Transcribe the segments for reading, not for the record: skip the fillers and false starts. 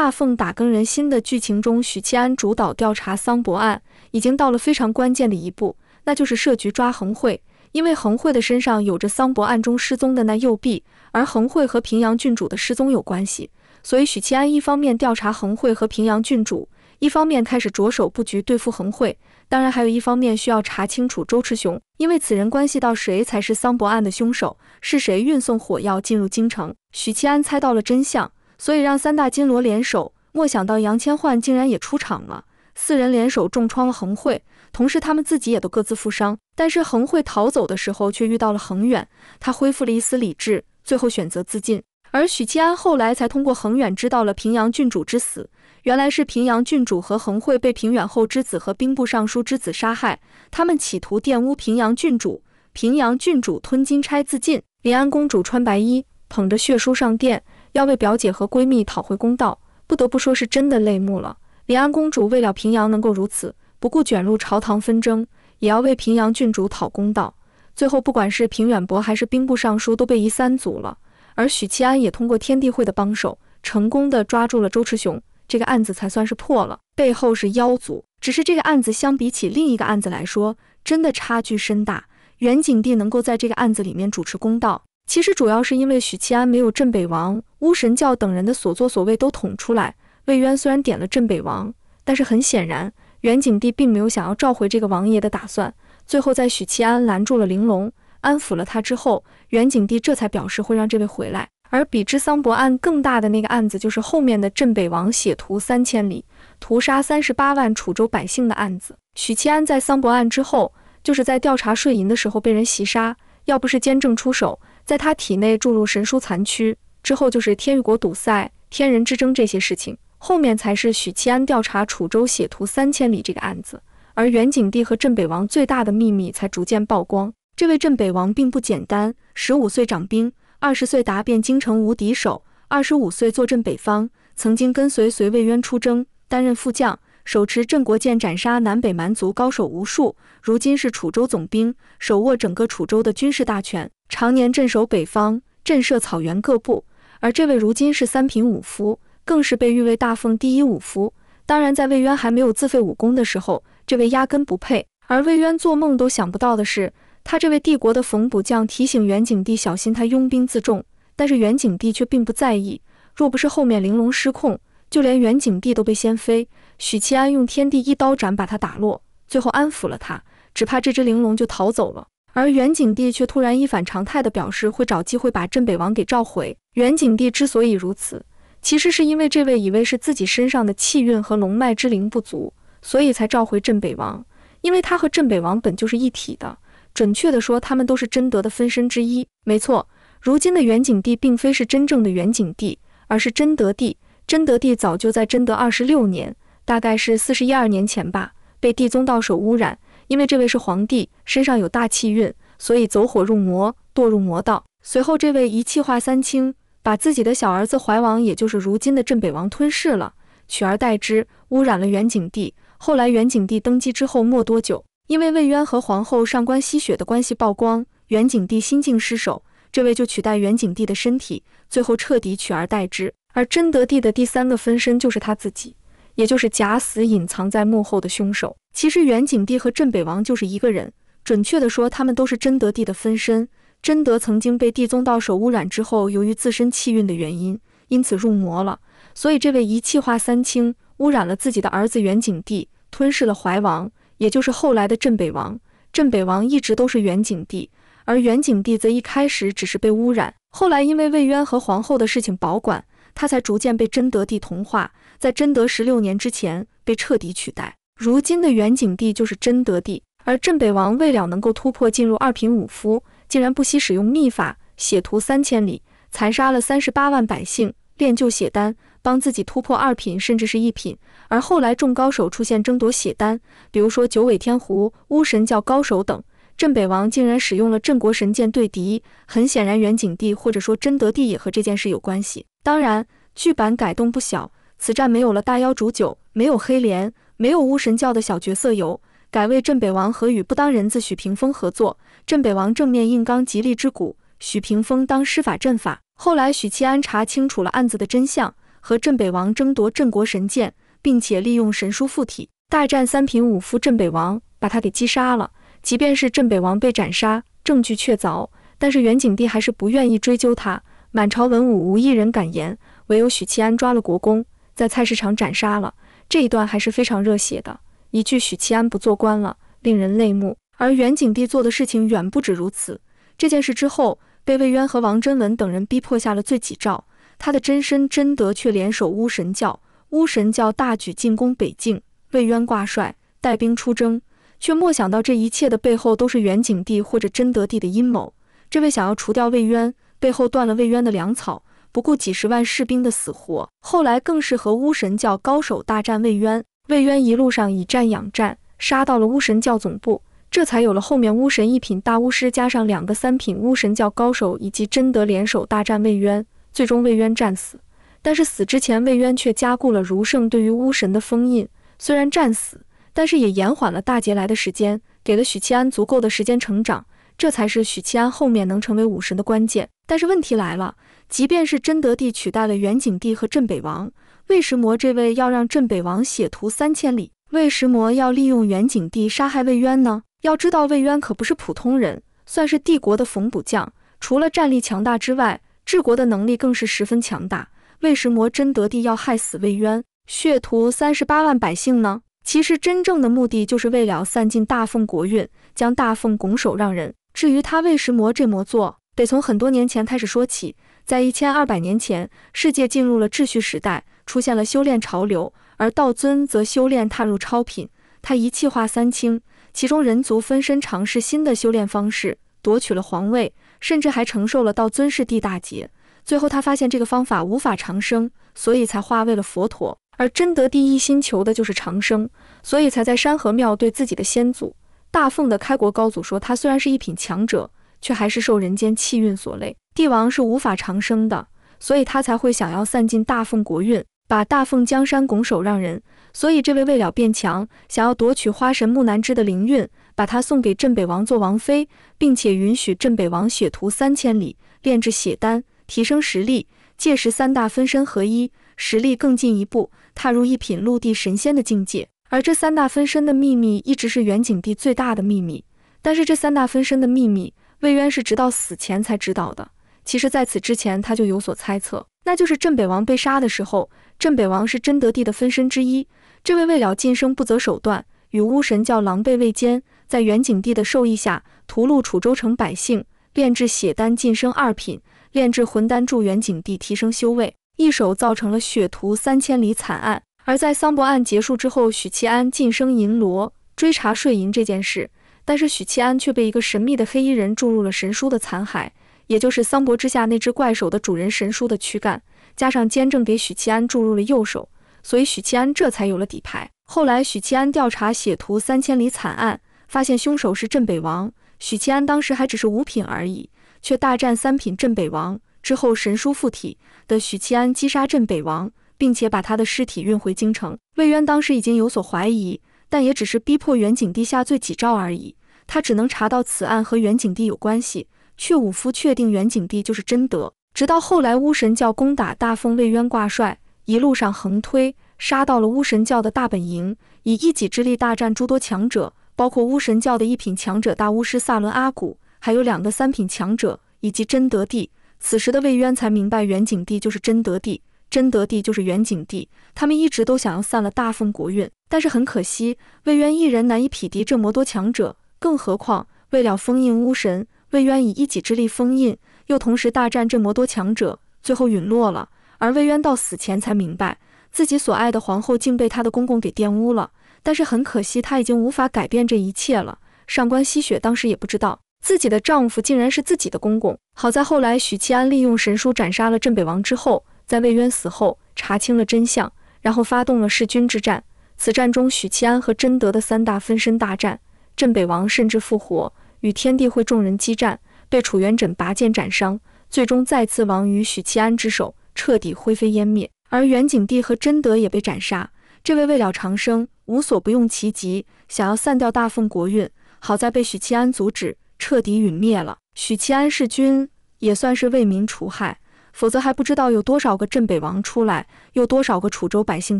大凤打更人心的剧情中，许七安主导调查桑博案，已经到了非常关键的一步，那就是设局抓恒慧。因为恒慧的身上有着桑博案中失踪的那右臂，而恒慧和平阳郡主的失踪有关系，所以许七安一方面调查恒慧和平阳郡主，一方面开始着手布局对付恒慧，当然还有一方面需要查清楚周赤雄，因为此人关系到谁才是桑博案的凶手，是谁运送火药进入京城。许七安猜到了真相，所以让三大金罗联手，没想到杨千奂竟然也出场了，四人联手重创了恒慧，同时他们自己也都各自负伤。但是恒慧逃走的时候却遇到了恒远，他恢复了一丝理智，最后选择自尽。而许七安后来才通过恒远知道了平阳郡主之死，原来是平阳郡主和恒慧被平远后之子和兵部尚书之子杀害，他们企图玷污平阳郡主，平阳郡主吞金钗自尽。临安公主穿白衣，捧着血书上殿，要为表姐和闺蜜讨回公道，不得不说是真的泪目了。临安公主为了平阳能够如此，不顾卷入朝堂纷争，也要为平阳郡主讨公道。最后不管是平远伯还是兵部尚书都被夷三族了，而许七安也通过天地会的帮手，成功的抓住了周赤雄，这个案子才算是破了。背后是妖族，只是这个案子相比起另一个案子来说，真的差距深大。袁景帝能够在这个案子里面主持公道，其实主要是因为许七安没有镇北王、巫神教等人的所作所为都捅出来。魏渊虽然点了镇北王，但是很显然袁景帝并没有想要召回这个王爷的打算。最后在许七安拦住了玲珑，安抚了他之后，袁景帝这才表示会让这位回来。而比之桑博案更大的那个案子，就是后面的镇北王血屠3000里，屠杀38万楚州百姓的案子。许七安在桑博案之后，就是在调查税银的时候被人袭杀，要不是监正出手，在他体内注入神书残躯之后，就是天域国堵塞、天人之争这些事情，后面才是许七安调查楚州血屠3000里这个案子。而袁景帝和镇北王最大的秘密才逐渐曝光。这位镇北王并不简单，15岁掌兵，20岁答辩京城无敌手，25岁坐镇北方，曾经跟随魏渊出征，担任副将，手持镇国剑斩杀南北蛮族高手无数，如今是楚州总兵，手握整个楚州的军事大权，常年镇守北方，震慑草原各部。而这位如今是3品武夫，更是被誉为大凤第一武夫。当然在魏渊还没有自废武功的时候，这位压根不配。而魏渊做梦都想不到的是，他这位帝国的冯补将提醒袁景帝小心他拥兵自重，但是袁景帝却并不在意。若不是后面玲珑失控，就连袁景帝都被掀飞。许七安用天地一刀斩把他打落，最后安抚了他，只怕这只玲珑就逃走了。而袁景帝却突然一反常态地表示会找机会把镇北王给召回。袁景帝之所以如此，其实是因为这位以为是自己身上的气运和龙脉之灵不足，所以才召回镇北王，因为他和镇北王本就是一体的，准确地说他们都是贞德的分身之一。没错，如今的袁景帝并非是真正的袁景帝，而是贞德帝。贞德帝早就在贞德26年，大概是41-2年前吧，被地宗道手污染，因为这位是皇帝，身上有大气运，所以走火入魔，堕入魔道。随后这位一气化三清，把自己的小儿子怀王，也就是如今的镇北王吞噬了，取而代之污染了袁景帝。后来袁景帝登基之后没多久，因为魏渊和皇后上官吸血的关系曝光，袁景帝心境失守，这位就取代袁景帝的身体，最后彻底取而代之。而贞德帝的第3个分身就是他自己，也就是假死隐藏在幕后的凶手。其实袁景帝和镇北王就是一个人，准确地说他们都是贞德帝的分身。贞德曾经被地宗道手污染之后，由于自身气运的原因，因此入魔了，所以这位一气化三清，污染了自己的儿子袁景帝，吞噬了怀王，也就是后来的镇北王。镇北王一直都是袁景帝，而袁景帝则一开始只是被污染，后来因为魏渊和皇后的事情保管，他才逐渐被贞德帝同化，在贞德16年之前被彻底取代。如今的袁景帝就是贞德帝。而镇北王为了能够突破进入2品武夫，竟然不惜使用秘法，血屠3000里，残杀了38万百姓，炼就血丹，帮自己突破2品甚至是1品。而后来众高手出现争夺血丹，比如说九尾天狐、巫神教高手等，镇北王竟然使用了镇国神剑对敌。很显然袁景帝或者说贞德帝也和这件事有关系。当然剧版改动不小，此战没有了大妖煮酒，没有黑莲，没有巫神教的小角色游，改为镇北王和与不当人字许屏风合作，镇北王正面硬刚吉利之鼓，许屏风当施法阵法。后来许七安查清楚了案子的真相，和镇北王争夺镇国神剑，并且利用神书附体大战三品武夫镇北王，把他给击杀了。即便是镇北王被斩杀，证据确凿，但是元景帝还是不愿意追究他。满朝文武无一人敢言，唯有许七安抓了国公，在菜市场斩杀了。这一段还是非常热血的，一句许七安不做官了，令人泪目。而元景帝做的事情远不止如此。这件事之后，被魏渊和王真文等人逼迫下了罪己诏，他的真身真德却联手巫神教，巫神教大举进攻北境，魏渊挂帅带兵出征，却莫想到这一切的背后都是元景帝或者真德帝的阴谋。这位想要除掉魏渊，背后断了魏渊的粮草，不顾几十万士兵的死活，后来更是和巫神教高手大战魏渊。魏渊一路上以战养战，杀到了巫神教总部，这才有了后面巫神一品大巫师加上2个3品巫神教高手以及真德联手大战魏渊，最终魏渊战死。但是死之前，魏渊却加固了儒圣对于巫神的封印，虽然战死，但是也延缓了大劫来的时间，给了许七安足够的时间成长，这才是许七安后面能成为武神的关键。但是问题来了，即便是真德帝取代了元景帝和镇北王，魏石魔这位要让镇北王血屠3000里，魏石魔要利用元景帝杀害魏渊呢？要知道魏渊可不是普通人，算是帝国的缝补匠，除了战力强大之外，治国的能力更是十分强大。魏石魔真德帝要害死魏渊，血屠38万百姓呢？其实真正的目的就是为了散尽大奉国运，将大奉拱手让人。至于他魏石魔这魔作，得从很多年前开始说起。在1200年前，世界进入了秩序时代，出现了修炼潮流，而道尊则修炼踏入超品。他一气化三清，其中人族分身尝试新的修炼方式，夺取了皇位，甚至还承受了道尊弑帝大劫。最后他发现这个方法无法长生，所以才化为了佛陀。而真德帝一心求的就是长生，所以才在山河庙对自己的先祖大奉的开国高祖说，他虽然是一品强者，却还是受人间气运所累，帝王是无法长生的，所以他才会想要散尽大奉国运，把大奉江山拱手让人。所以这位为了变强，想要夺取花神木南枝的灵运，把他送给镇北王做王妃，并且允许镇北王血屠3000里，炼制血丹，提升实力。届时3大分身合一，实力更进一步，踏入一品陆地神仙的境界。而这3大分身的秘密一直是元景帝最大的秘密，但是这3大分身的秘密，魏渊是直到死前才知道的。其实在此之前他就有所猜测，那就是镇北王被杀的时候，镇北王是真德帝的分身之一。这位为了晋升不择手段，与巫神教狼狈为奸，在元景帝的授意下屠戮楚州城百姓，炼制血丹晋升2品，炼制魂丹助元景帝提升修为，一手造成了血屠3000里惨案。而在桑博案结束之后，许七安晋升银罗，追查税银这件事，但是许七安却被一个神秘的黑衣人注入了神书的残骸，也就是桑博之下那只怪手的主人神书的躯干，加上监正给许七安注入了右手，所以许七安这才有了底牌。后来许七安调查血屠3000里惨案，发现凶手是镇北王，许七安当时还只是5品而已，却大战3品镇北王，之后神书附体的许七安击杀镇北王，并且把他的尸体运回京城。魏渊当时已经有所怀疑，但也只是逼迫元景帝下罪己诏而已，他只能查到此案和元景帝有关系，却无夫确定元景帝就是真德。直到后来巫神教攻打大奉，魏渊挂帅，一路上横推，杀到了巫神教的大本营，以一己之力大战诸多强者，包括巫神教的1品强者大巫师萨伦阿古，还有2个3品强者以及真德帝。此时的魏渊才明白元景帝就是真德帝，真德帝就是元景帝，他们一直都想要散了大奉国运，但是很可惜，魏渊一人难以匹敌这么多强者，更何况为了封印巫神，魏渊以一己之力封印，又同时大战这么多强者，最后陨落了。而魏渊到死前才明白，自己所爱的皇后竟被他的公公给玷污了，但是很可惜，他已经无法改变这一切了。上官希雪当时也不知道，自己的丈夫竟然是自己的公公。好在后来许七安利用神书斩杀了镇北王之后，在魏渊死后查清了真相，然后发动了弑君之战。此战中，许七安和真德的3大分身大战，镇北王甚至复活，与天地会众人激战，被楚元稹拔剑斩伤，最终再次亡于许七安之手，彻底灰飞烟灭。而元景帝和真德也被斩杀。这位为了长生，无所不用其极，想要散掉大奉国运，好在被许七安阻止，彻底陨灭了。许七安弑君也算是为民除害，否则还不知道有多少个镇北王出来，又多少个楚州百姓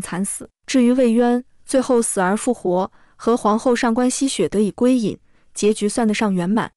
惨死。至于魏渊，最后死而复活，和皇后上官溪雪得以归隐，结局算得上圆满。